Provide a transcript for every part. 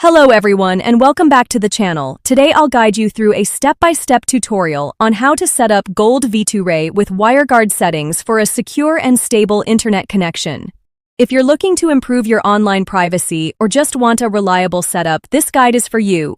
Hello everyone and welcome back to the channel. Today I'll guide you through a step-by-step tutorial on how to set up Gold V2Ray with WireGuard settings for a secure and stable internet connection. If you're looking to improve your online privacy or just want a reliable setup, this guide is for you.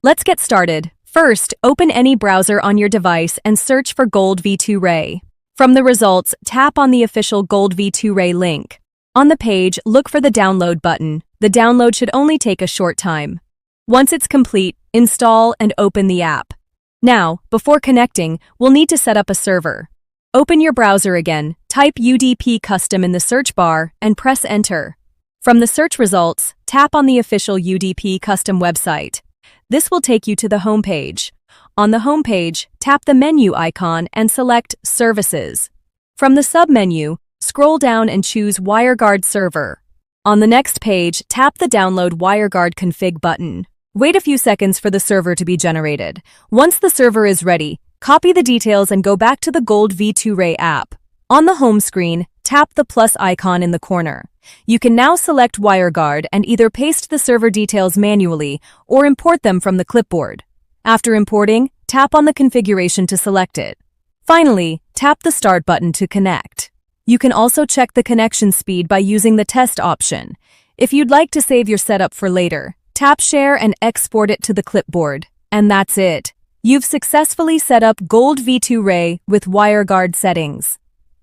Let's get started. First, open any browser on your device and search for Gold V2Ray. From the results, tap on the official Gold V2Ray link. On the page, look for the download button. The download should only take a short time. Once it's complete, install and open the app. Now, before connecting, we'll need to set up a server. Open your browser again, type UDP Custom in the search bar, and press Enter. From the search results, tap on the official UDP Custom website. This will take you to the home page. On the home page, tap the menu icon and select Services. From the submenu, scroll down and choose WireGuard Server. On the next page, tap the Download WireGuard Config button. Wait a few seconds for the server to be generated. Once the server is ready, copy the details and go back to the Gold V2Ray app. On the home screen, tap the plus icon in the corner. You can now select WireGuard and either paste the server details manually or import them from the clipboard. After importing, tap on the configuration to select it. Finally, tap the Start button to connect. You can also check the connection speed by using the test option. If you'd like to save your setup for later, tap Share and export it to the clipboard. And that's it. You've successfully set up Gold V2Ray with WireGuard settings.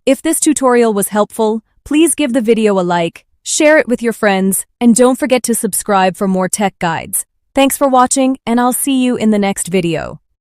If this tutorial was helpful, please give the video a like, share it with your friends, and don't forget to subscribe for more tech guides. Thanks for watching, and I'll see you in the next video.